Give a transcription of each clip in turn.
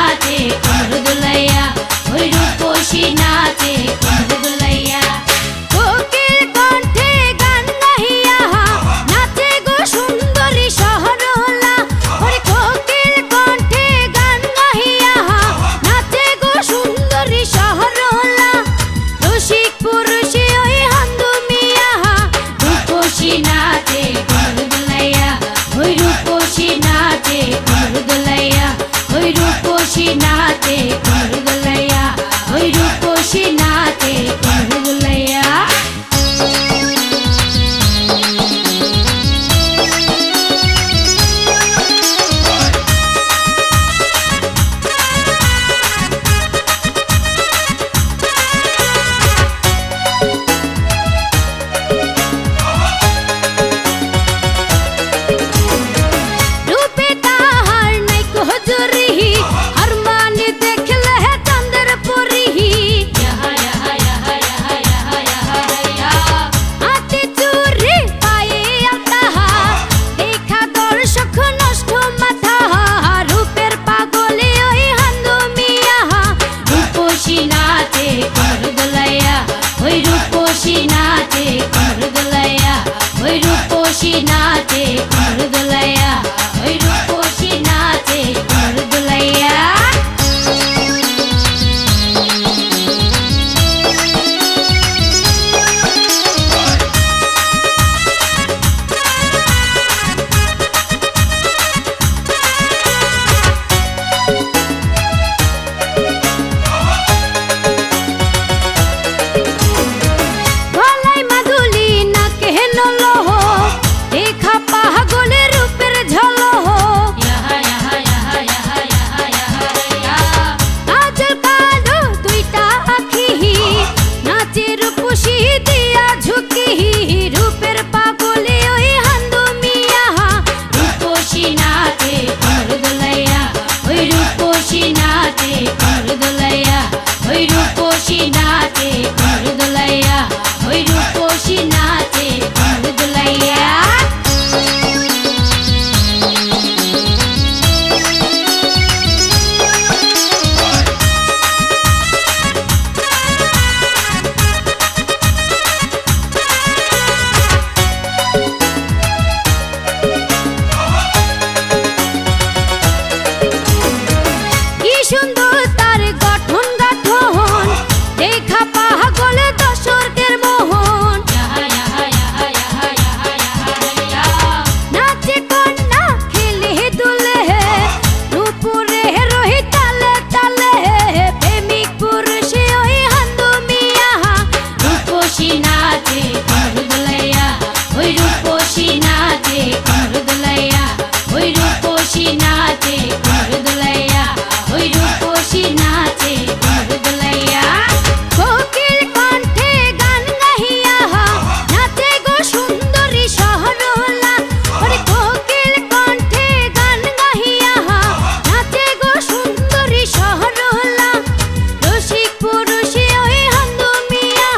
নাচে কোমর দুলাইয়া, ওই রূপসী নাচে কোমর দুলাইয়া। কোকিল কণ্ঠে গান গাহিয়া নাচে গো সুন্দরী সহরলা, ওরে কোকিল কণ্ঠে গান গাহিয়া নাচে গো সুন্দরী সহরলা। রসিক পুরুষে ওই হান্দু মিয়া রূপসী নাচে কোমর দুলাইয়া, ওই রূপসী নাচে কোমর দুলাইয়া, ওই রূপসী নাচে কোমর দুলাইয়া, ওই রূপসী নাচে কোমর দুলাইয়া। রূপে তাহার নাই কোহজরি, আর মানে দেখলে চন্দ্র পরি। হাতে চুরি পায়ে আলতা, দেখা দর্শক নষ্ট মাথা। রূপের পাগলে ওই হান্দু মিয়া রূপসী নাচে কোমর দুলাইয়া, ওই রূপসী নাচে কোমর দুলাইয়া, ওই রূপসী নাচে কোমর দুলাইয়া, ওই রূপসী নাচে কোমর দুলাইয়া। গলায় মাদুলি নাকে নলহ, দেখা পাগলে রূপের ঝলহ। কাজল কালো দুইটা আখি, নাচে রূপসী দিয়া ঝুঁকি। রূপের পাগলে ওই হান্দু মিয়া রূপসী নাচে কোমর দুলাইয়া, ওই রূপসী নাচে কোমর দুলাইয়া, ওই রূপসী নাচে কোমর দুলাইয়া, ওই রূপসী নাচে কোমর দুলাইয়া। কি সুন্দর তার গঠন গাঠন, দেখা পাগল দর্শকের মোহন। নাচে কন্যা খেলে দুলে, রূপুরে রহি তালে তালে। প্রেমিক পুরুষে ওই হান্দু মিয়া রূপসী নাচে কোমর দুলাইয়া, ওই রূপসী নাচে কোমর দুলাইয়া, ওই রূপসী নাচে কোমর দুলাইয়া, ওই রূপসী নাচে কোমর দুলাইয়া। কোকিল কণ্ঠে গান গাহিয়া নাচে গো সুন্দরী সহরলা, ওরে কোকিল কণ্ঠে গান গাহিয়া নাচে গো সুন্দরী সহরলা। রসিক পুরুষে ওই হান্দু মিয়া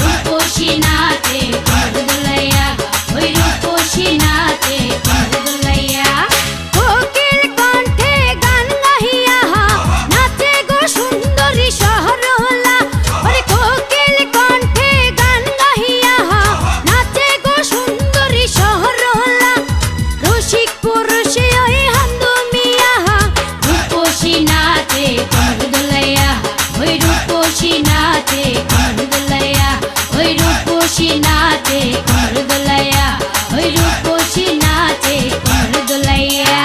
রূপসী নাচে কোমর দুলাইয়া, ওই রূপসী নাচে কোমর দুলাইয়া। কোকিল কণ্ঠে গান গাহিয়া নাচে গো সুন্দরী সহরলা, ওরে কোকিল কণ্ঠে গান গাহিয়া নাচে গো সুন্দরী সহরলা। রসিক পুরুষে ওই হান্দু মিয়া রূপসী নাচে কোমর দুলাইয়া, ওই রূপসী নাচে কোমর দুলাইয়া, ওই রূপসী নাচে কোমর দুলাইয়া, ওই রূপসী নাচে কোমর দুলাইয়া।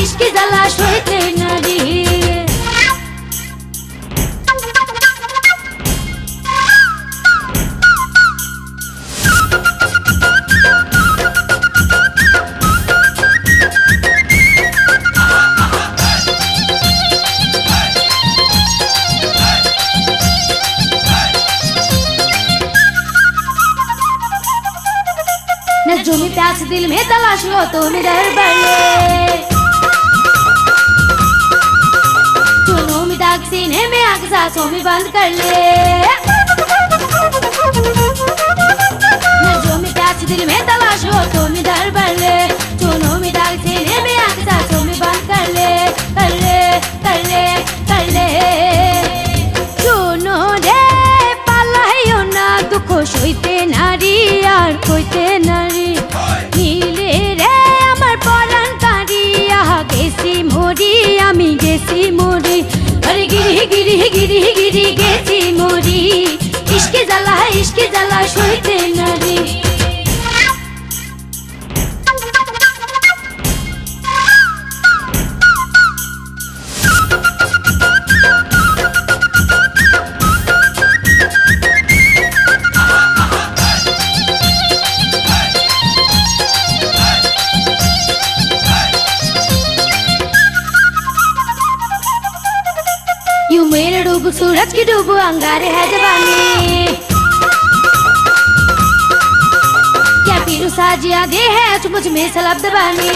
ইশকে জ্বালা সইতে নারী। नजरों में प्यास दिल में तलाश हो तुम इधर बढ़े, चुनों में दाग सीने में आग सांसों में बंद कर ले। नजरों में प्यास दिल में तलाश हो तुम इधर बढ़े, चुनों में दाग सीने में आग सांसों में बंद कर ले, कर ले, कर ले, कर ले। चुनो रे पालाइयो ना दुख सইতে নারী আর কইতে নারী, নীলে রে আমার পরাণ কারি, আহা গেছি মরি আমি গেছি মরি, আরে গিরি গিরি গিরি গিরি গেছি মরি, ইশকে জ্বালা সইতে নারী। यूं मेरे डूब सूरज की डूब अंगारे है जवानी, क्या पीरू साजिया दे है मुझ में सलब दबानी।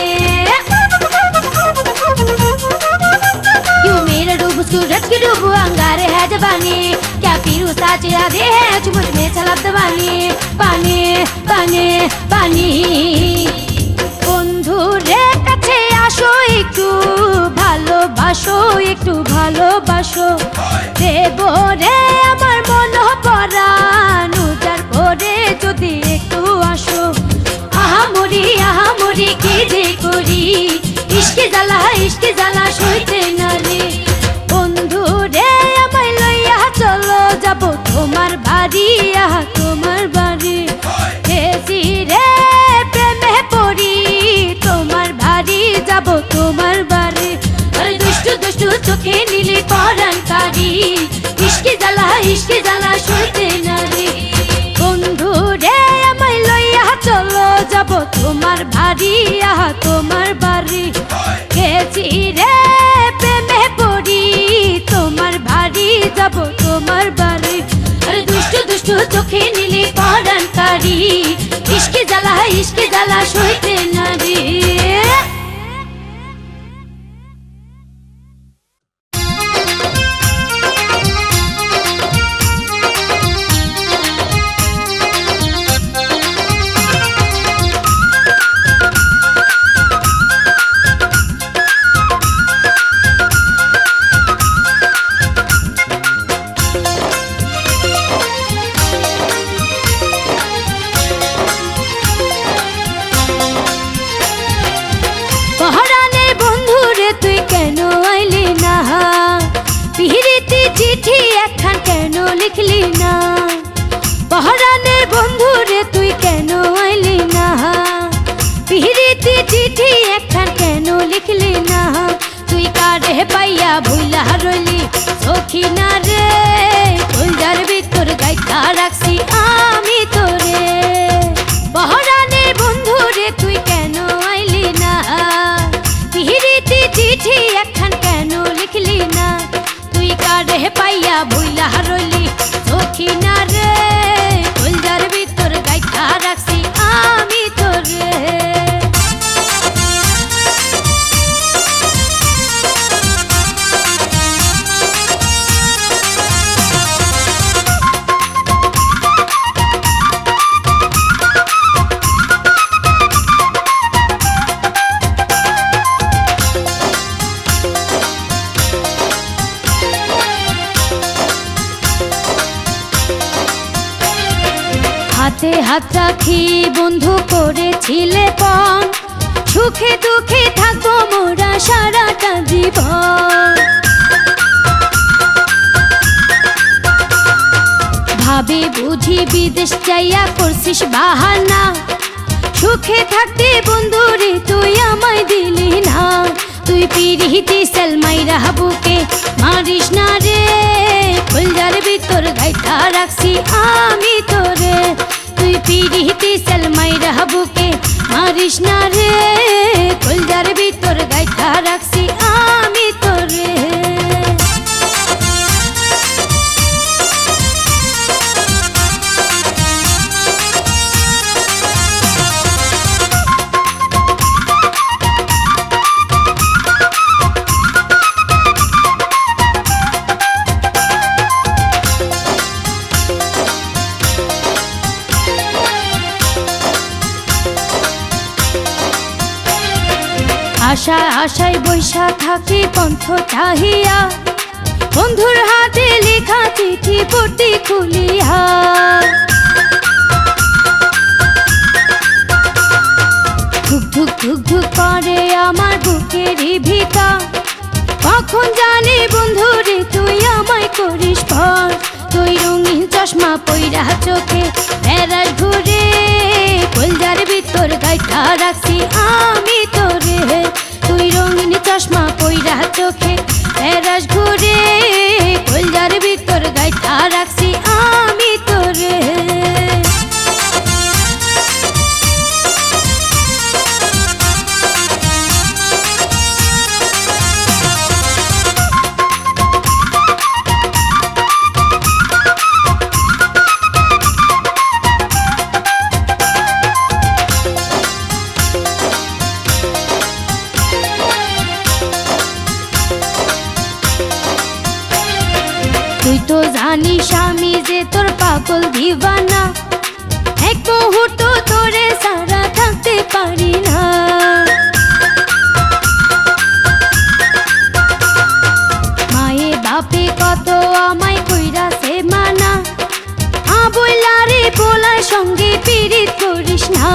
यूं मेरे डूब सूरज की डूब अंगारे है जवानी, क्या पीरू साजिया दे है मुझ में सलब दबानी। पानी पानी पानी बंधु रे কাছে আসো একটু ভালোবাসো, একটু ভালোবাসো, দেব রে আমার মন পরাণ উজাড় করে যদি একটু আসো। আহামরি কি যে করি, ইশকে জ্বালা সইতে নারী। বন্ধু রে আমায় লইয়া চলো যাব তোমার বাড়ি, আহা তোমার বাড়ি। গেছি রে প্রেমে পড়ি তোমার বাড়ি, যাব তোমার বাড়ি। আরে দুষ্টু দুষ্টু চোখে নীলি পরাণ কারি, ইশকে জ্বালা সইতে নারী। বন্ধু রে আমায় লইয়া চলো যাব তোমার বাড়ি, আহা তোমার বাড়ি। গেছি রে প্রেমে পড়ি তোমার বাড়ি, যাব তোমার বাড়ি। আরে দুষ্টু দুষ্টু চোখে নীলি পরাণ কারি, ইশকে জ্বালা সইতে নারী। চিঠি একখান কেন লিখলি না, পহরানের বন্ধু রে তুই কেন আইলি না। পিহিরিতি চিঠি একখান কেন লিখলি না, তুই কারে পাইয়া ভুইলা রইলি সখী না রে। কলজার ভিতর গাইতা রাখছি আমি তোরে, পহরানের বন্ধু রে তুই কেন আইলি না। পিহিরিতি চিঠি একখান কেন লিখলি না, তুই কারে পাইয়া ভুইলা রইলি সখী না রে। কলজার ভিতর গাইতা রাখছি আমি তোরে। হাতে হাত রাখি বন্ধু করেছিলে পণ, সুখে দুঃখে থাকবো মোরা সারাটা জীবন। ভাবে বুঝি বিদেশ যাইয়া করছিস বাহানা, সুখে থাকতে বন্ধুরে তুই আমায় দিলি না, তুই পিরিহিতি সেলমাইরা বুকে মারিস না রে, কলজার ভিতর গাইতা রাখছি আমি তোরে, তুই পিরিহিতি সেলমাইরা বুকে মারিস না রে, কলজার ভিতর গাইতা রাখছি আমি তোরে। আশায় আশায় বৈশা থাকি পন্থ চাহিয়া, বন্ধুর হাতে লেখা চিঠি পড়তে খুলিয়া, ধুক ধুক ধুক ধুক করে আমার বুকের ভিতা, কখন জানি বন্ধুরে তুই আমায় করিস ভর, তুই রঙিন চশমা পইরা চোখে বেড়াস ঘুরে, কলজার ভিতর গাইতা রাখছি আমি তোরে, তুই রঙিন চশমা পইরা চোখে বেড়াস ঘুরে, কলজার ভিতর গাইতা রাখছি আমি তোরে। তুই তো জানিস আমি যে তোর পাগল দিবানা, এক মুহূর্ত তোরে সারা থাকতে পারি না, মায়ে বাপে কত আমায় কইরাছে মানা, আবুলারে বলার সঙ্গে পীড়িত করিস না,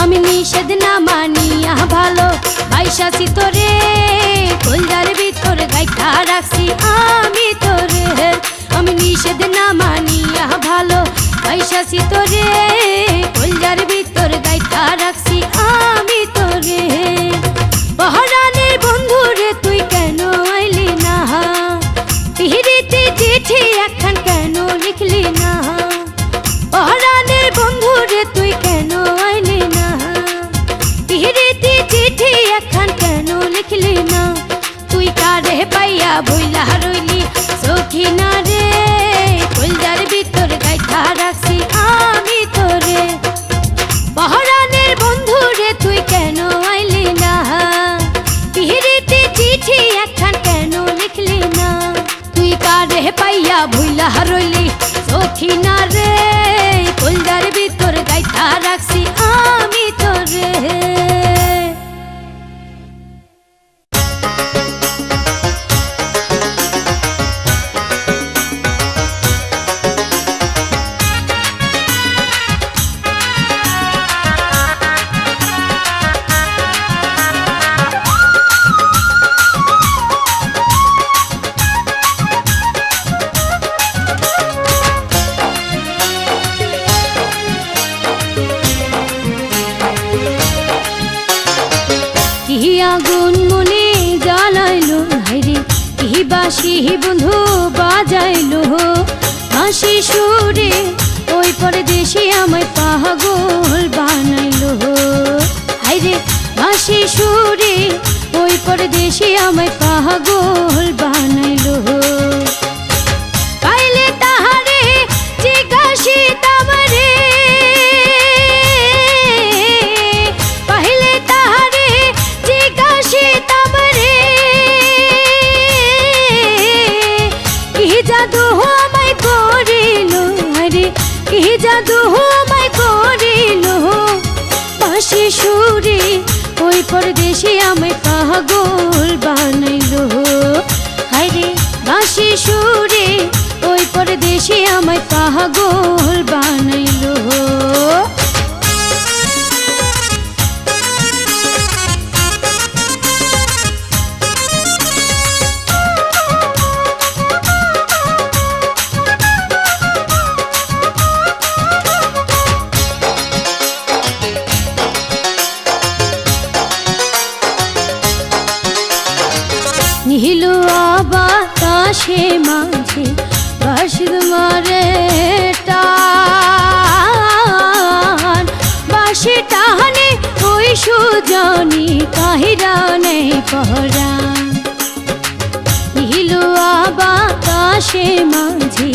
আমি নিষেধ না মানিয়া ভালো বাইশাছি তোরে, কলজার ভিতর গাইতা রাখছি আমি তোরে, আমি নিষেধ না মানিয়া ভালো বাইশাছি তোরে, কলজার ভিতর গাইতা রাখছি আমি তোরে। পহরানের বন্ধুরে তুই কেন আইলি না, পিহিরিতে চিঠি একখান কেন লিখলি না, পহরানের বন্ধুরে তুই কেন আইলি না, পিহিরিতে চিঠি একখান কেন লিখলি না, তুই কারে পাইয়া বইলা রইলি সখী না রে, কলজার ভিতর গাইতা রাখছি আমি তোরে, পহরানের বন্ধুরে তুই কেন আইলি না, পিহিরিতে চিঠি একখান কেন লিখলি না, তুই কারে পাইয়া বইলা রইলি সখী না রে, কলজার ভিতর গাইতা রাখছি আমি তোরে। আগুন মনে জ্বালাইলো হাইরে, কি বাঁশি বন্ধু বাজাইলো, হাসি সুরে ওই পরদেশে আমায় পাগল বানাইলো, হাইরে হাসি সুরে ওই পরদেশে আমায় পাগল বানাইলো, পাইলে তাহারে জিজ্ঞাসি তামারে, পাইলে তাহারে জিজ্ঞাসি তামারে, কি জাদু আমায় করিল, আরে কি জাদু আমায় করিল, বাঁশি সুরে ওই পরদেশে আমায় পাগল বানাইলো, হায়রে বাঁশি সুরে ওই পরদেশে আমায় পাগল বানাইলো। বাতাসে মাঝে বাঁশি তোমারে টান বাঁশি টানে ওই সুজনি কাহিরা নেই পরাণ হিলুয়া বাতাসে মাঝে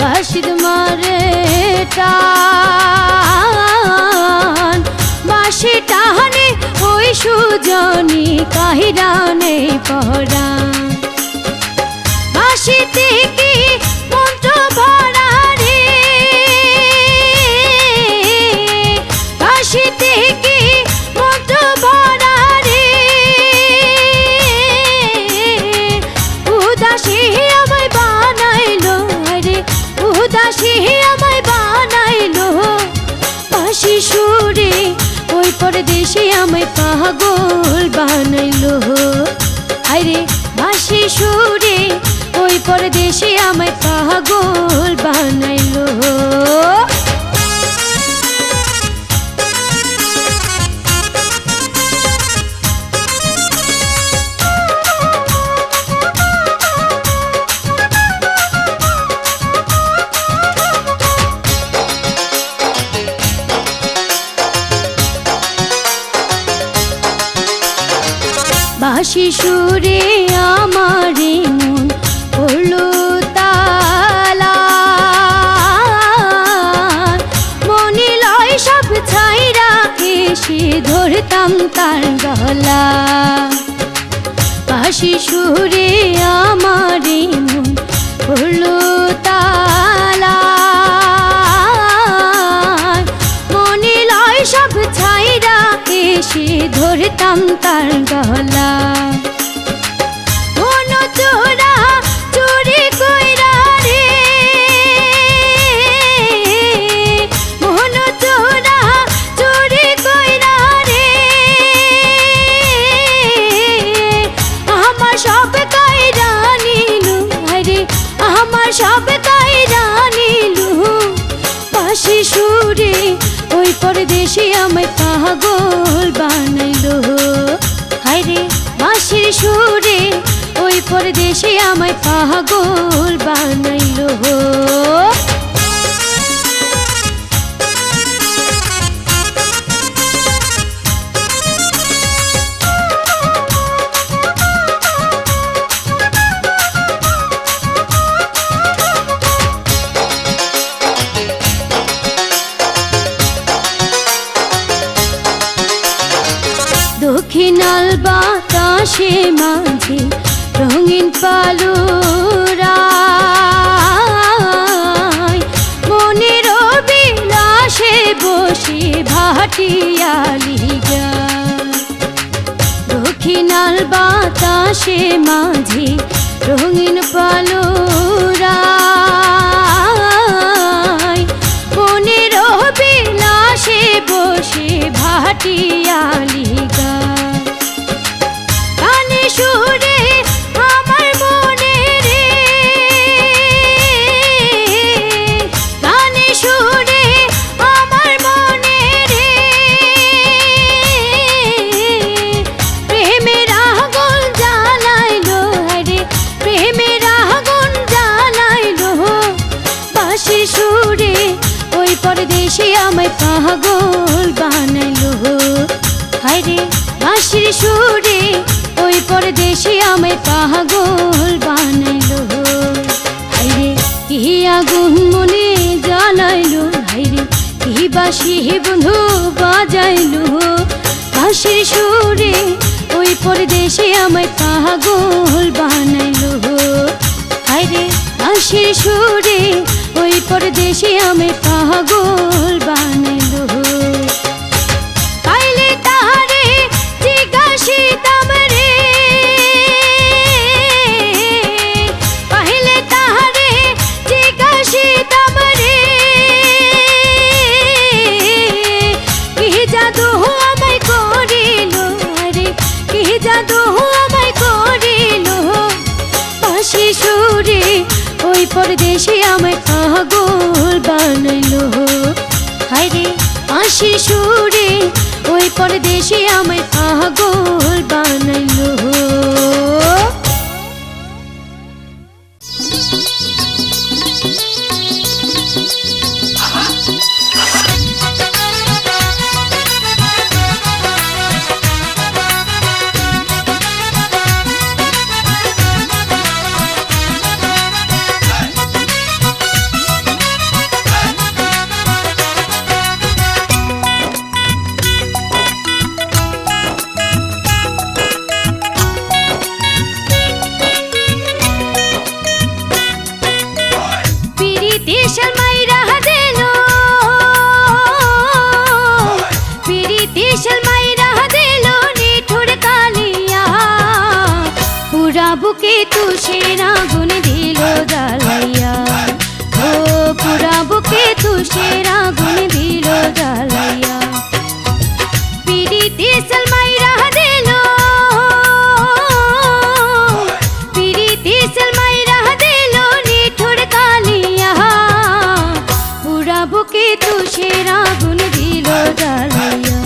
বাঁশি তোমারে টান বাঁশি টানে ওই সুজনি কাহিরা নেই পরাণ বাঁশিতে কি মন্ত্র ভরা রে বাঁশিতে কি মন্ত্র ভরা রে উদাসী আমায় বানাইলো রে উদাসী আমায় বানাইলো বাঁশি সুরে ওই পরদেশে আমায় পাগল বানাইলো আরে বাঁশি সুরে ওই পরদেশে আমায় পাগল বানাইলো বাঁশি সুরে আমারে মন পড়লো তালা মনে লয় সব ছাইরা এসে ধরতাম তার গলা বাঁশি সুরে আমারে মন পড়লো তালা মনে লয় সব ছাইরা এসে ধরতাম তার গলা মন চোরা চুরি কইরা রে মন চোরা চুরি কইরা রে আমার সব কাইরা নিলু আরে আমার সব কাইরা নিলু বাঁশি সুরে ওই পরদেশে আমায় পাগল বানাইলো হায়রে বাঁশির সুরে ওই পরদেশে আমায় পাগল বানাইলো দক্ষিণাল বাতাসে মাঝে রঙিন পালুরায় মনের বিলাসে বসে ভাটিয়ালি গায় দক্ষিণাল বাতাসে মাঝে রঙিন পালুরায় মনের বিলাসে বসে ভাটিয়ালি গায় গানে সুরে আমার মনে রে গানে সুরে আমার মনে রে প্রেমের আগুন জ্বালাইলো রে প্রেমের আগুন জ্বালাইলো বাঁশির সুরে ওই পরদেশে আমায় পাগল বানাইলো হায়রে বাঁশির সুরে ওই পরদেশে আমায় পাগল বানাইলো হায়রে কি আগুন মনে জ্বালাইলো হায়রে কি বাঁশি বন্ধু বাজাইলো বাঁশির সুরে ওই পরদেশে আমায় পাগল বানাইলো হায়রে বাঁশির সুরে ওই পরদেশে আমায় পাগল বানাইলো কাইলে তাহারে জিজ্ঞাসিতাম রে কাইলে তাহারে জিজ্ঞাসিতাম রে কি জাদু আমায় করিল রে কি জাদু আমায় করিল বাঁশি সুরে ওই পরদেশে আমায় পাগল বানাইলো হায়রে বাঁশির সুরে ওই পরদেশে আমায় পাগল বানাইলো বুকে তুষের আগুন দিল জ্বালাইয়া, ও পুরা বুকে তুষের আগুন দিল জ্বালাইয়া। পিরিতি সালমাইরা দিল, পিরিতি সালমাইরা দিল নিঠুর কালিয়া, পুরা বুকে তুষের আগুন দিল জ্বালাইয়া,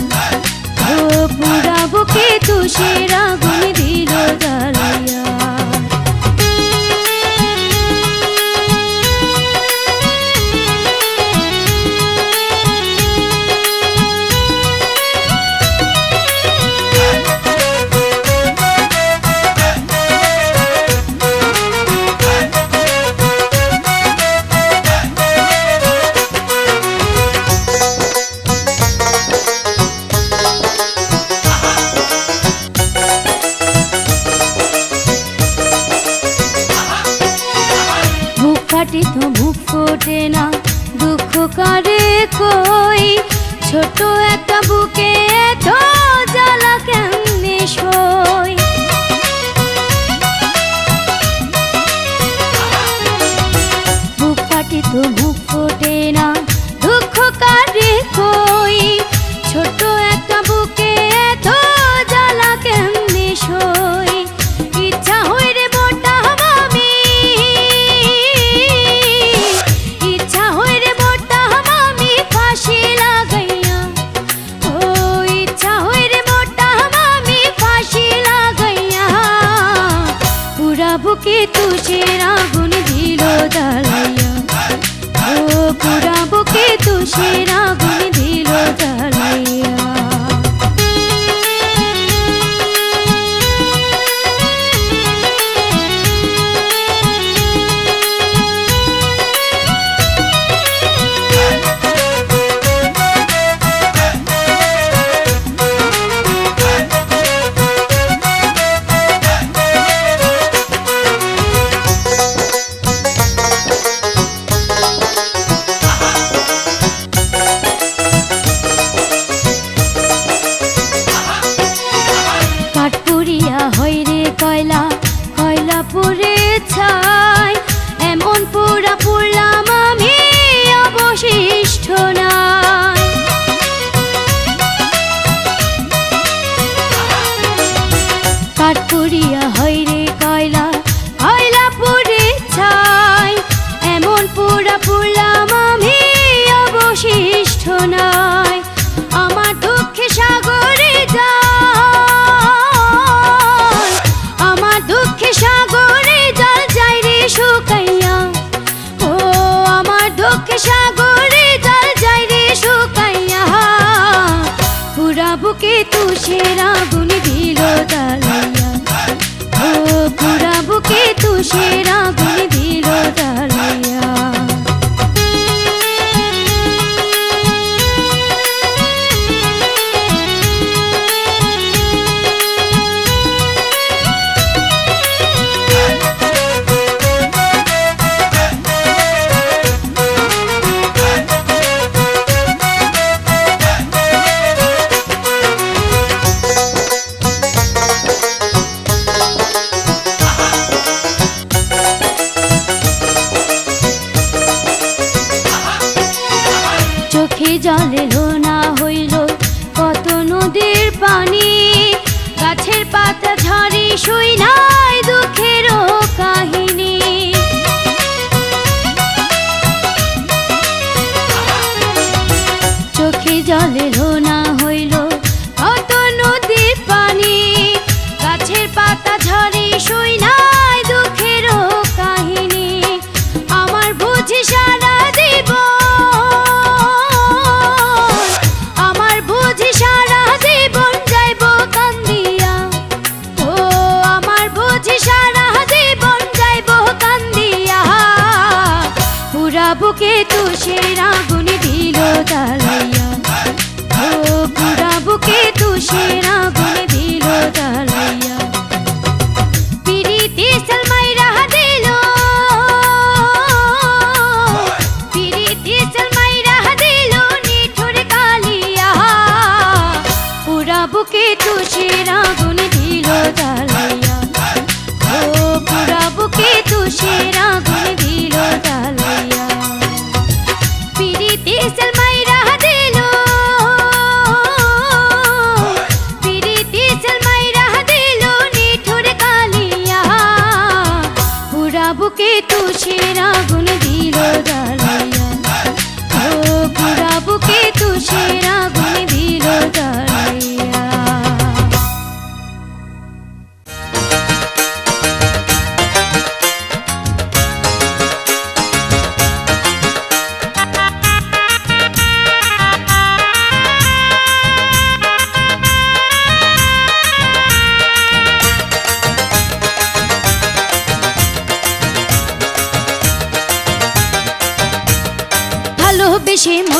ও পুরা বুকে তুষের আগুন দিল জ্বালাইয়া। ফাটে তো মুখ ফোটে না, দুঃখ করে কই, ছোট একটা বুকে এত জ্বালা কেমনে সই। বুক ফাটে তো মুখ ফোটে না, দুঃখ করে কই, ছোট একটা বুকে এত জ্বালা কেমনে সই। ইচ্ছা হয় রে মোটা মামি, ইচ্ছা হয় রে মোটা মামি ফাঁসি লাগাইয়া, ও ইচ্ছা হয় রে মোটা মামি ফাঁসি লাগাইয়া, পুরা বুকে তুষের আগুন দিল জ্বালাইয়া, ও পুরা বুকে তুষের আগুন দিল জ্বালাইয়া। কয়লা কয়লা পুড়ে ছাই, এমন পুরা পুড়লাম আমি অবশিষ্ট নাই। কাঠ পুড়িয়া হয় রে কয়লা কয়লা পুড়ে ছাই, এমন পুরা পুড়লাম আমি অবশিষ্ট নাই। আমার দুঃখে সাগরে যা, সাগরে জল যাই রে শুকাইয়া, ও আমার দুঃখে সাগরে জল যাই রে শুকাইয়া, পুরা বুকে তুষের আগুন দিল জ্বালাইয়া, ও পুরা বুকে তুষের আগুন দিল জ্বালাইয়া। চোখে জল এলো না হইল কত নদীর পানি, গাছের পাতা ঝরে শুই নাই দুঃখেরও কাহিনী। চোখে জল এলো না হইল কত নদীর পানি, গাছের পাতা ঝরে শুই নাই দুঃখেরও কাহিনী। আমার বুঝি সারা দিব, আমার বুঝি সারা জীবন যাইব কান্দিয়া, ও আমার বুঝি সারা জীবন যাইব কান্দিয়া, পুরা বুকে তুষের আগুন দিল জ্বালাইয়া, ও পুরা বুকে তুষের আগুন দিল জ্বালাইয়া। পিরিতি সালমাইরা দিল, পিরিতি সালমাইরা দিল নিঠুর কালিয়া, পুরা বুকে তুষের আগুন দিল জ্বালাইয়া, ও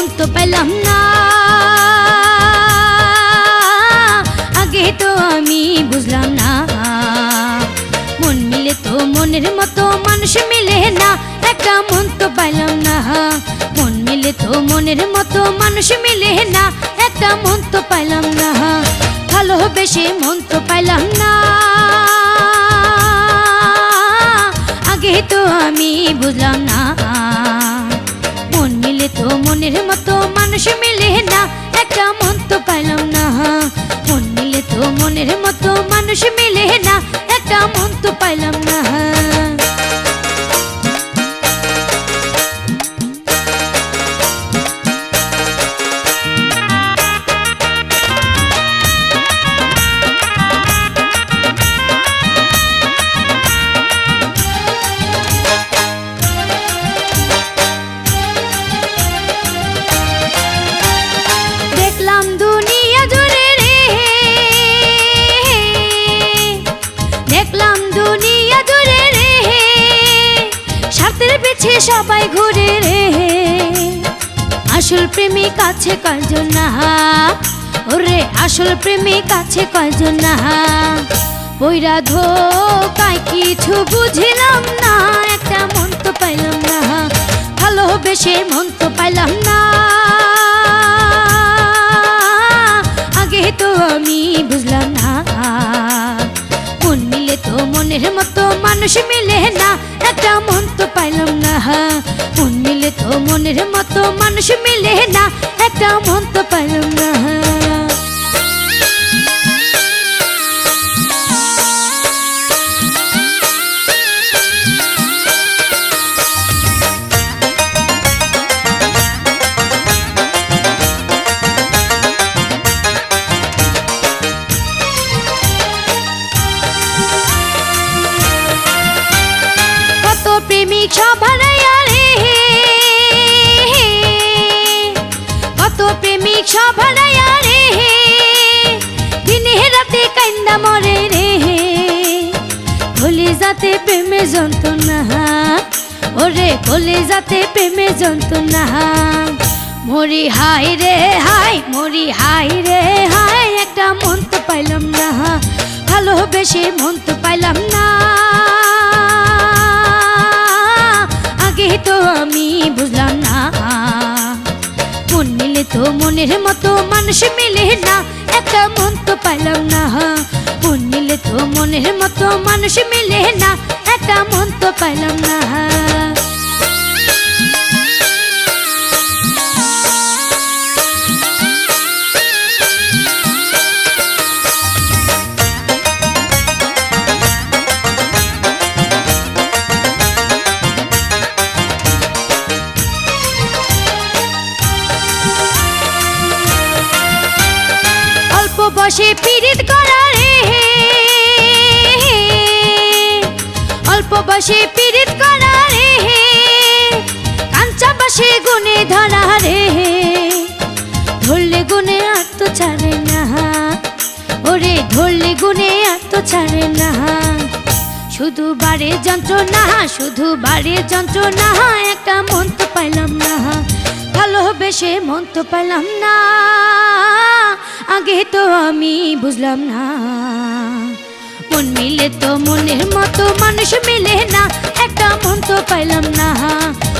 মন তো পাইলাম না, আগে তো আমি বুঝলাম না। মন মিলে তো মনের মতো মানুষ মিলে না, একটা মন তো পাইলাম না। মন মিলে তো মনের মতো মানুষ মিলে না, একটা মন তো পাইলাম না। ভালোবেসে মন তো পাইলাম না, আগে তো আমি বুঝলাম না। মন মিলে তো মনের মতো মানুষ মিলে না, একটা মন তো পাইলাম না। মন মিলে তো মনের মতো মানুষ মিলে না, একটা মন তো পাইলাম না। দেখলাম দুনিয়া জুড়ে রে, দেখলাম দুনিয়া জুড়ে রে, স্বার্থের পিছে সবাই ঘুরে রে। আসল প্রেমিক আছে কয়জন না, ওরে আসল প্রেমিক আছে কয়জন না। বইরা ধোকায় কিছু বুঝিলাম না, একটা মন তো পাইলাম না। ভালোবেসে মন তো পাইলাম না, আগে তো আমি বুঝলাম না। মন মিলে তো মনের মতো মানুষ মিলে না, একটা মন তো পাইলাম না। মন মিলে তো মনের মতো মানুষ মিলে না, একটা মন তো পাইলাম না। কত প্রেমিক সব হারাইয়া রে, কত প্রেমিক সব হারাইয়া রে, দিনে রাতে কান্দা মরে রে। কলিজাতে প্রেমে যন্ত্রণা, ওরে কলিজাতে প্রেমে যন্ত্রণা। মরি হাই রে হাই, মরি হাই রে হাই, একটা মন তো পাইলাম না। ভালোবেসে মন তো পাইলাম না, আগে তো আমি বুঝলাম না। মন মিলে তো মনের মতো মানুষ মিলে না, একটা মন তো পাইলাম না। মন মিলে তো মনের মতো মানুষ মিলে না, একটা মন তো পাইলাম না। অল্প বসে পীড়িত করা রে, অল্প বসে পীড়িত করা রে, কাঞ্চা বসে গুনে ধরা রে। ধরলে গুনে আর তো ছাড়ে না, ওরে ধরলে গুনে আর তো ছাড়ে না। শুধু বাড়ে যন্ত্রণা, শুধু বাড়ে যন্ত্রণা, একটা মন তো পাইলাম না। ভালোবেসে মন তো পাইলাম না, আগে তো আমি বুঝলাম না। মন মিলে তো মনের মতো মানুষ মিলে না, একটা মন তো পাইলাম না।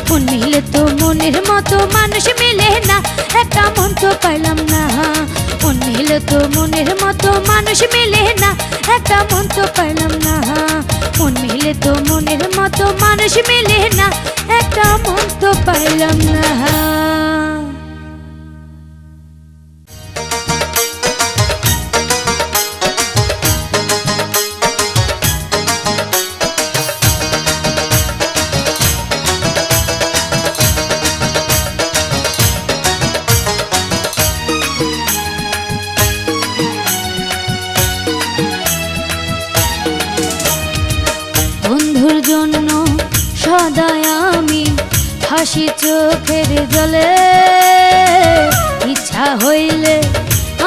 মন মিলে তো মনের মতো মানুষ মিলে না, একটা মন তো পাইলাম না। মন মিলে তো মনের মতো মানুষ মিলে না, একটা মন তো পাইলাম না। মন মিলে তো মনের মতো মানুষ মিলে না, একটা মন তো পাইলাম না। বন্ধুর জন্য সদাই আমি হাসি চোখের জলে, ইচ্ছা হইলে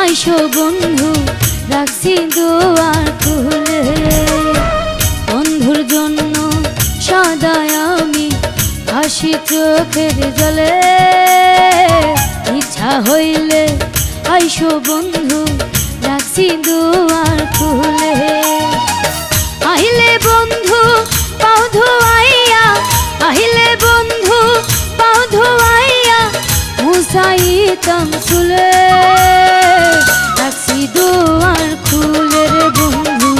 আইসো বন্ধু রাখছি দুয়ার খুলে। বন্ধুর জন্য সদাই আমি হাসি চোখের জলে, ইচ্ছা হইলে আইসো বন্ধু রাখছি দুয়ার খুলে আহিলে বন্ধু পাও ধোয়াইয়া আহিলে বন্ধু পাও ধোয়াইয়া মুসাইতাম চুলে রাখছি দুয়ার খুলে রে বন্ধু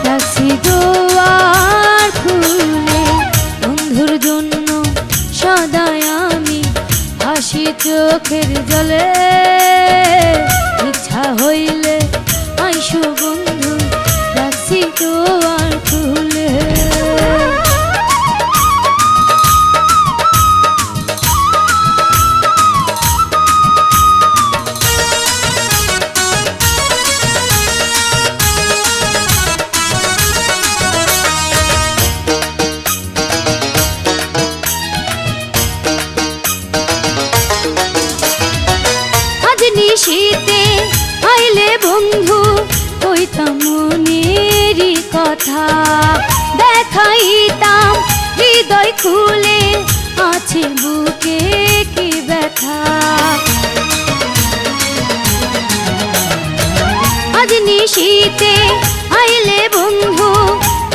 রাখছি দুয়ার খুলে বন্ধুর জন্য সদাই আমি হাসি চোখের জলে ইচ্ছা হইলে আইসো বন্ধু রাখছি দুয়ার খুলে শীতে আইলে বন্ধু কইতাম মনেরই কথা দেখাইতাম হৃদয় খুলে আছে বুকে কি ব্যথা আজ নিশীতে আইলে বন্ধু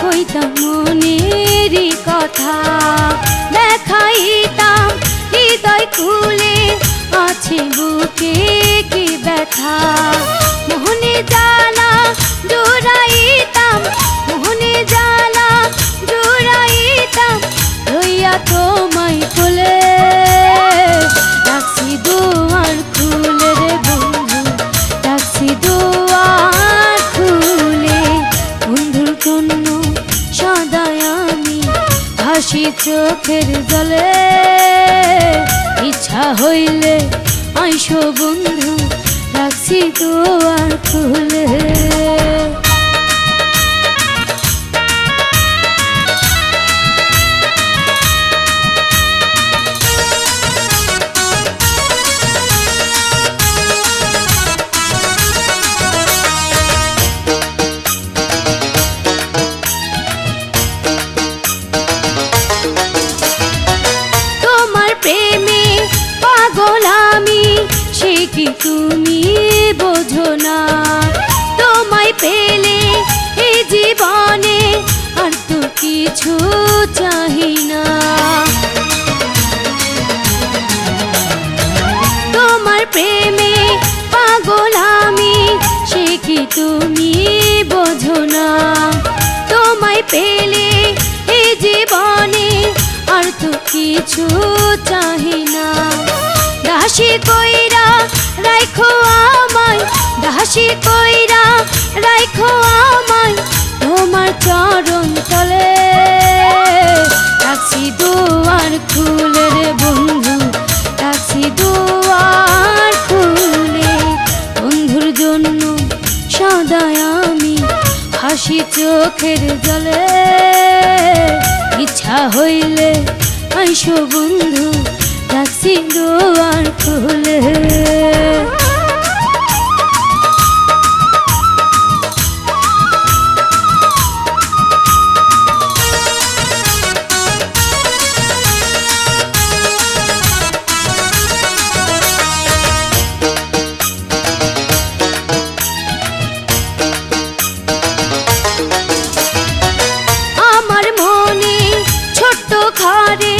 কইতাম মনেরই কথা দেখাইতাম হৃদয় খুলে আছে বুকে কি ব্যথা মোহনে জ্বালা জোড়াইতাম মোহনে জ্বালা জোড়াইতাম লইয়া তোমায় কোলে রাখছি দুয়ার খুলে রে বন্ধু রাখছি দুয়ার খুলে বন্ধুর জন্য সদাই আমি হাসি চোখের জলে ইচ্ছা হইলে আইসো বন্ধু রাখছি দুয়ার খুলে তোমার প্রেমে পাগল আমি সে কি তুমি বোঝো না তোমায় পেলে এই জীবনে আর তো কিছু চাহি না তোমার প্রেমে পাগল আমি সে কি তুমি বোঝো না তোমায় পেলে এই জীবনে আর তো কিছু চাহি না দাসী কইরা রাখো আমায় দাসী কইরা রাখো আমায় তোমার চরণ তলে রাখছি দুয়ার খুলে রে বন্ধু রাখছি দুয়ার খুলে বন্ধুর জন্য সদাই আমি হাসি চোখের জলে ইচ্ছা হইলে আইসো বন্ধু রাখছি দুয়ার খুলে আমার মনে ছোট্ট ঘরে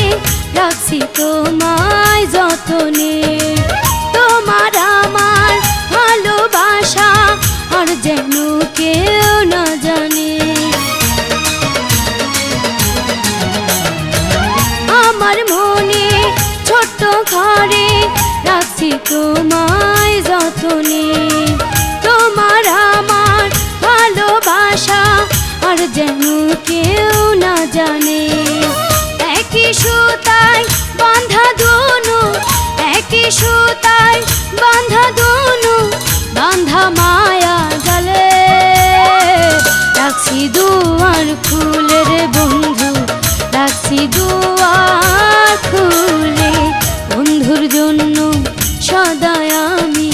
রাখছি তোমায় যতনে তোমার আমার ভালোবাসা আর যেন কেউ না জানে আমার মনে ছোট্ট ঘরে রাখছি তোমায় যতনে তোমার আমার ভালোবাসা আর যেন কেউ না জানে একই সুতায় বাঁধা দুনু একই সুতায় বাঁধা দুনু বাঁধা মায়া জালে রাখছি দুয়ার খুলে রে বন্ধু রাখছি দুয়ার খুলে বন্ধুর জন্য সদাই আমি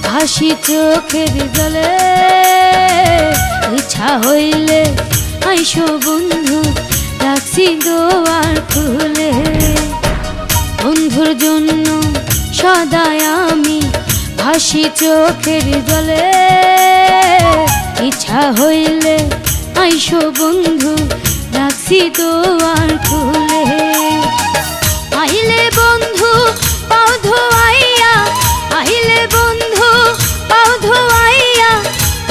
হাসি চোখের জলে ইচ্ছা হইলে আইসো বন্ধু রাখছি দুয়ার খুলে বন্ধুর জন্য সদাই আমি ভাসি চোখের জলে। ইচ্ছা হইলে আইসো বন্ধু রাখছি দুয়ার খুলে। আহিলে বন্ধু পাও ধোয়াইয়া, আহিলে বন্ধু পাও ধোয়াইয়া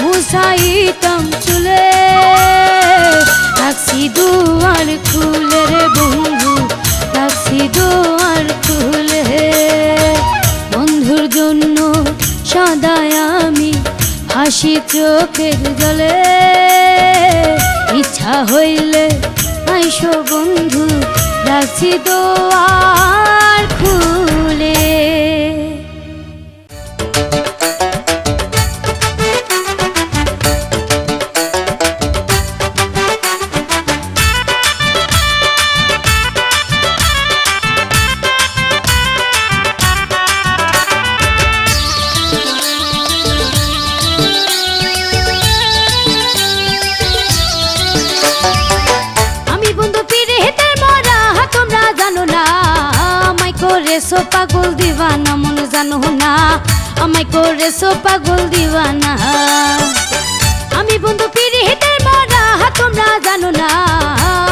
মুছাইতাম চুলে। রাখছি দুয়ার খুলে রে বন্ধু, রাখছি দুয়ার খুলে। বন্ধুর জন্য সদাই আমি ভাসি চোখের জলে। ইচ্ছা হইলে আইসো বন্ধু রাখছি দুয়ার খুলে। করেছো পাগল দিওয়ানা মন জানো না, আমায় করেছো পাগল দিওয়ানা। আমি বন্ধু পিরিতের মরা তোমরা জানো না,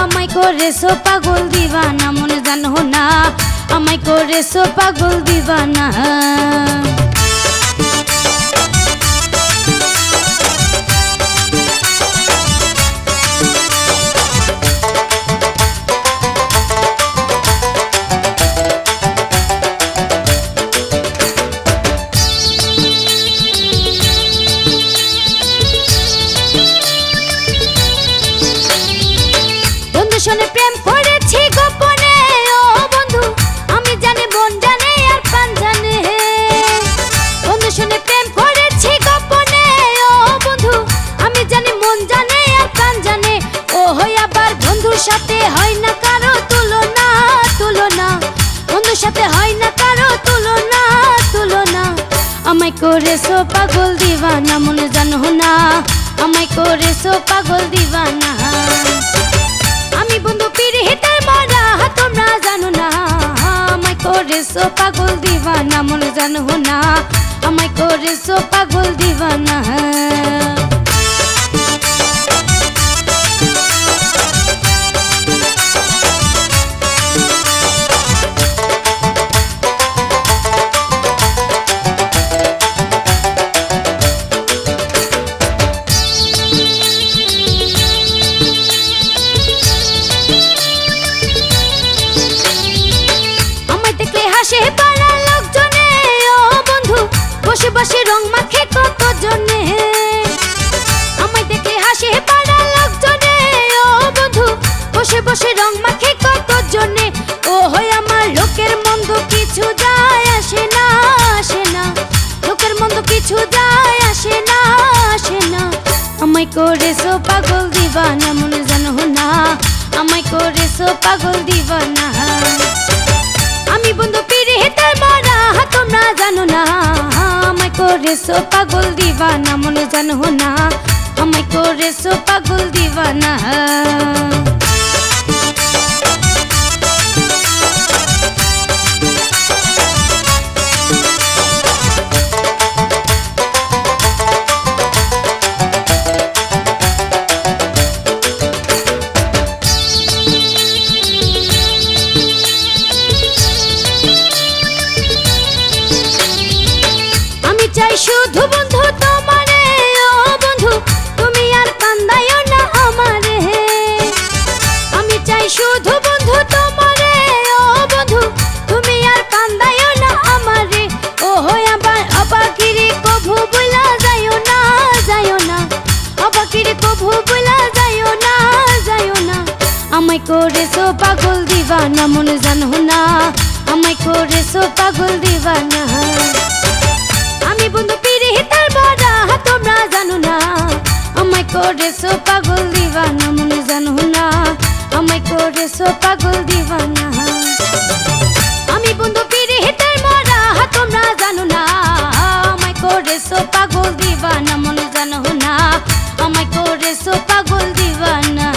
আমায় করেছো পাগল দিওয়ানা মন জানো না, আমায় করেছো পাগল দিওয়ানা। প্রেম করেছি গোপনে ও বন্ধু, আমি জানি মন জানে আর প্রাণ জানে। বন্ধু শুনে প্রেম করেছি গোপনে ও বন্ধু, আমি জানি মন জানে আর প্রাণ জানে। ও হই আবার বন্ধুর সাথে হয় না কারো তুলনা, তুলনা। বন্ধুর সাথে হয় না কারো তুলনা, তুলনা। আমায় করেছো পাগল দিওয়ানা মনে জানো না, আমায় করেছো পাগল দিওয়ানা। আমি বন্ধু পিরিতের মরা তোমরা জানো না, আমায় করেছো পাগল দিওয়ানা মনে জানো না, আমায় করেছো পাগল দিওয়ানা। বসে বসে রং মাখে কত জনে, আমায় দেখে হাসে পাড়ার লোকজনে। ও বন্ধু বসে বসে রং মাখে কত জনে। ও হয় আমার লোকের মন্দ কিছু যায় আসে না, আসে না। লোকের মন্দ কিছু যায় আসে না, আসে না। আমায় করেছো পাগল দিওয়ানা মনে জানো না, আমায় করেছো পাগল দিওয়ানা। আমি বন্ধু পিরিতের মরা তোমরা জানো না, আমায় করেছো পাগল দিওয়ানা মনে জানো না, আমায় করেছো পাগল দিওয়ানা। শুধু বন্ধু তোমারে ও বন্ধু, তুমি আর কান্দাইও না আমারে। আমি চাই শুধু বন্ধু তোমারে ও বন্ধু, তুমি আর কান্দাইও না আমারে। ও হয় আবার অবাকিরে কভু বলা যাইও না, যাইও না। অবাকিরে কভু বলা যাইও না, যাইও না। আমায় করেছো পাগল দিওয়ানা মনে জানো না, আমায় করেছো পাগল দিওয়ানা। আমি বন্ধু পিরিতের মরা তোমরা জানো না, আমায় করেছো পাগল দিওয়ানা মনে জানো না, আমায় করেছো পাগল দিওয়ানা। আমি বন্ধু পিরিতের মরা তোমরা জানো না, আমায় করেছো পাগল দিওয়ানা মনে জানো না, আমায় করেছো পাগল দিওয়ানা।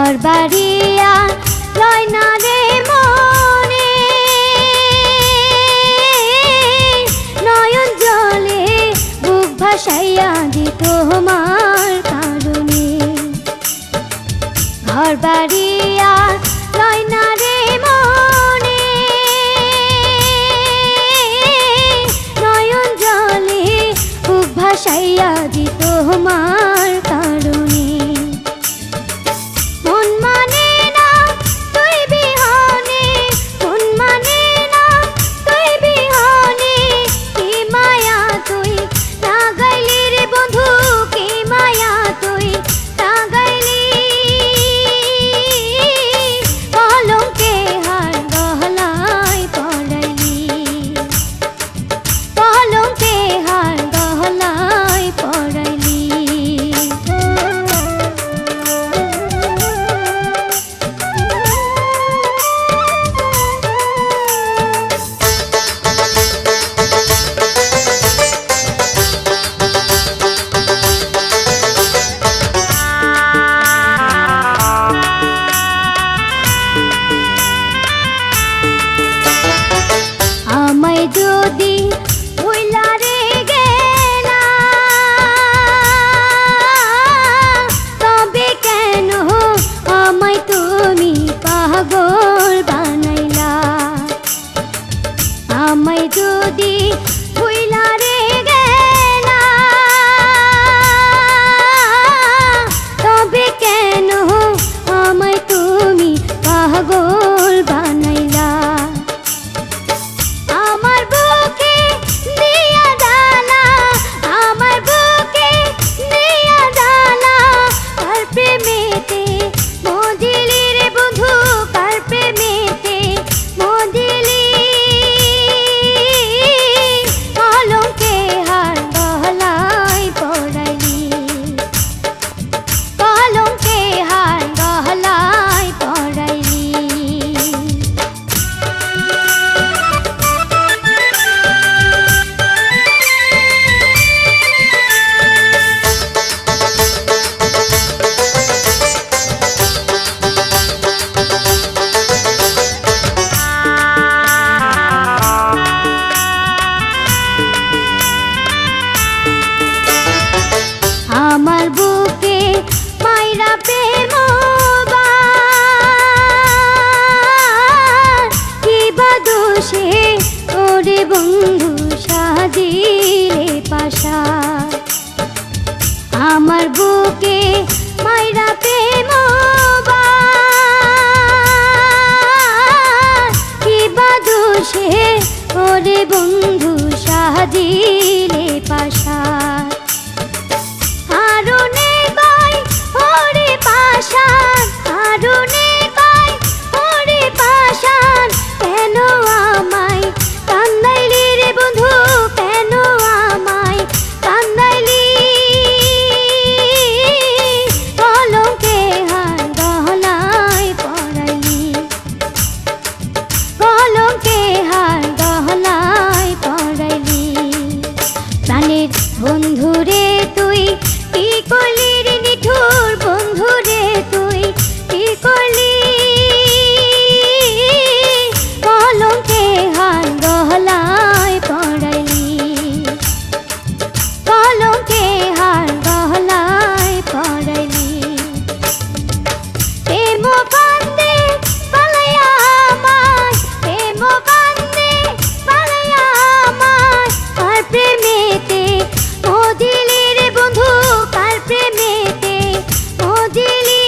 ঘর বাড়িয়া লয় না রে মনে, নয়ন জলে বুক ভাসাইয়া দিত তোমার কারণে। ঘর বাড়িয়া লয় না রে মনে, নয়ন জলে বুক ভাসাইয়া দিত তোমার কারণে। মন মানে না তুই বিহনে, মন মানে না তুই বিহনে, কি মায়া তুই না গাইলি রে বন্ধু, কি মায়া তুই না গাইলি। কলঙ্কে হার গহলায় পড়াইলি, কলঙ্কে হার গহলায় পড়াইলি। আমায় যদি ভুইলা রে গেলা, তবে কেন আমায় তুমি পাগল বানাইলা। আমায় যদি ভুইলা রে গেলা, তবে কেন আমায় তুমি পাগল বানাইলা। আমার বুকে দিয়া জ্বালা, আমার বুকে দিয়া জ্বালা, কার প্রেমেতে মজিলি রে বন্ধু, কার প্রেমেতে মজিলি। কলঙ্কে হার গহলায় পড়াইলি, কলঙ্কে হার গহলায় পড়াইলি। আমার বুকে মাইরা প্রেম কি বা দোষে ওরে বন্ধু সাজিলে পাশা। আমার বুকে মাইরা প্রেম কি বা দোষে ওরে বন্ধু সাজিলে পাশা। আরুনে কয় ওরে পাশান, আরুনে কয় ওরে পাশান, কেন আমায় কান্দাইলি রে বন্ধু, কেন আমায় কান্দাইলি। কলঙ্কে হার গহলায় পড়াইলি, কলঙ্কে হার গহলায় পড়াইলি। প্রাণের বন্ধুরে তুই কি করলি রে নিঠুর, বন্ধুরে তুই কি করলি। কলঙ্কে হার গহলায় পড়াইলি, কলঙ্কে হার গহলায় পড়াইলি। প্রেম কান্দে পালাইয়া আমায়, প্রেম কান্দে পালাইয়া আমায়, আর প্রেমেতে মজিলি রে বন্ধু, কার প্রেমেতে মজিলি।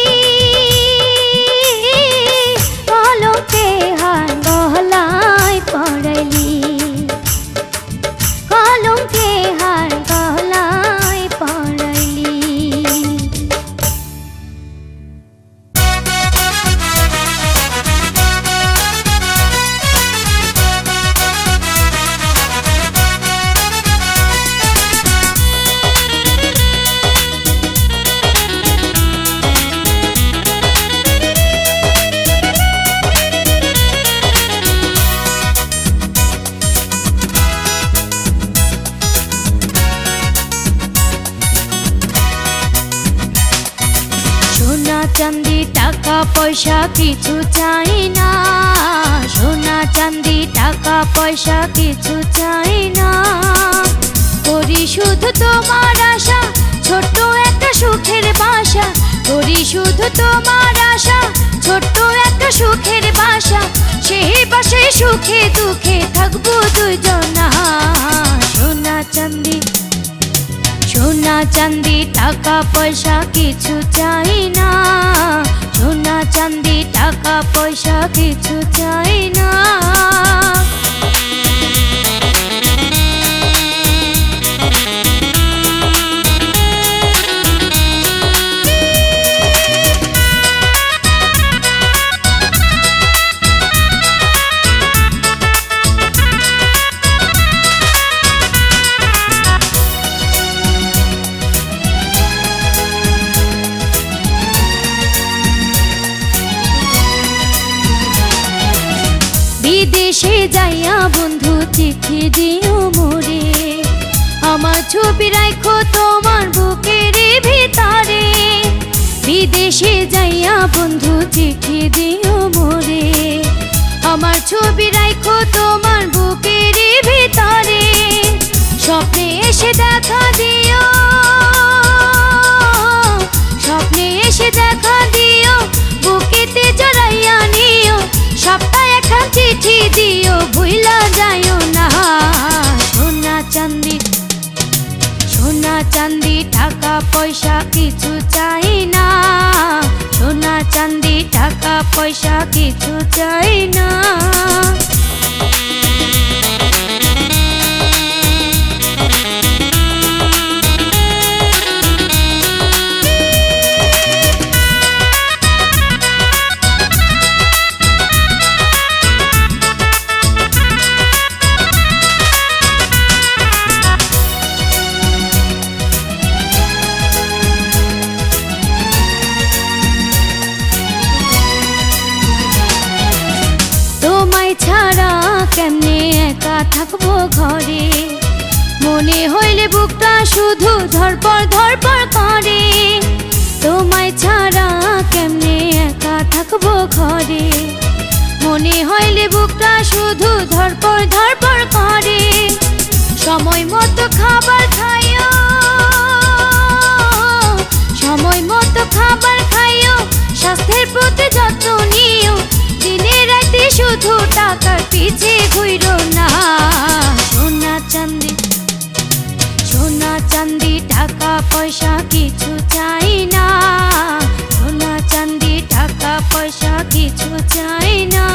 কলঙ্কে হার গহলায় পড়াইলি, কলঙ্কে হার গহলায় পড়াইলি। চান্দি টাকা টাকা পয়সা কিছু চাই না, সোনা চাঁদি টাকা পয়সা কিছু চাই না। করি শুধু তোমার আশা, ছোট্ট একটা সুখের বাসা। করি শুধু তোমার আশা, ছোট্ট একটা সুখের বাসা। সেই বাসায় সুখে দুঃখে থাকবো দুইজনা। সোনা চাঁদি, সোনা চাঁদি টাকা পয়সা কিছু চাই না, সোনা চাঁদি টাকা পয়সা কিছু চাই না। বিদেশে যাইয়া বন্ধু চিঠি দিও মোরে, আমার ছবি রাখো তোমার বুকের ভিতরে। বিদেশে যাইয়া বন্ধু চিঠি দিও মোরে, আমার ছবি রাখো তোমার বুকের ভিতরে। স্বপ্নে এসে দেখা দিও, স্বপ্নে এসে দেখা দিও, বুকেতে জড়াইয়া নিও। সপ্তাহে একটা চিঠি দিও, ভুইলা যাইও না। সোনা চাঁদি, সোনা চাঁদি টাকা পয়সা কিছু চাই না, সোনা চাঁদি টাকা পয়সা কিছু চাই না। তোমায় ছাড়া কেমনে একা থাকবো ঘরে, মনে হইলে বুকটা শুধু ধরপড় ধরপড় করে। তোমায় ছাড়া কেমনে একা থাকবো ঘরে, মনে হইলে বুকটা শুধু ধরপড় ধরপড় করে। সময় মতো খাবার খাইও, সময় মতো খাবার খাইও, স্বাস্থ্যের প্রতি যত্ন নিও। দিনে রাতে শুধু টাকার পিছে ঘুরো না। সোনা চাঁদি, সোনা চাঁদি টাকা পয়সা কিছু চাই না, সোনা চাঁদি টাকা পয়সা কিছু চাই না।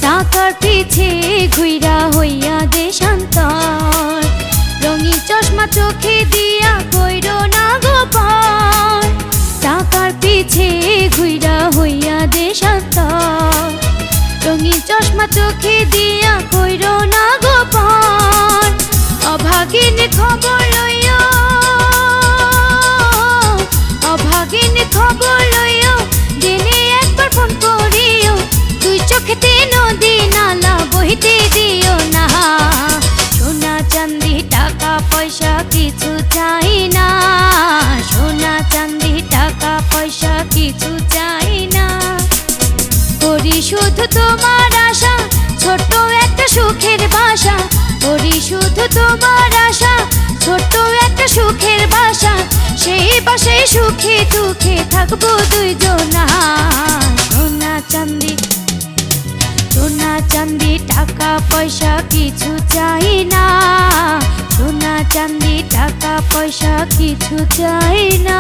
টাকার পিছে ঘুইরা হইয়া দেশান্তর, রঙিন চশমা চোখে দিয়া কইরো না গোপন। টাকার পিছে ঘুইরা হইয়া দেশান্তর, রঙিন চশমা চোখে দিয়া কইরো না গোপন। অভাগিন খবর লইও, অভাগিন খবর লইও, দিনে একবার ফোন করিও। দুই চোখেতে নদী নালা বহিতে দিও না। সোনা চাঁদি টাকা পয়সা কিছু চাই না, সোনা চাঁদি টাকা পয়সা কিছু চাই না। করি শুধু তোমার আশা, ছোট্ট একটা সুখের বাসা। করি শুধু তোমার আশা, ছোট্ট একটা সুখের বাসা। সেই বাসায় সুখে দুঃখে থাকবো দুইজনা। সোনা চাঁদি, সোনা চাঁদি টাকা পয়সা কিছু চাই না, সোনা চাঁদি টাকা পয়সা কিছু চাই না।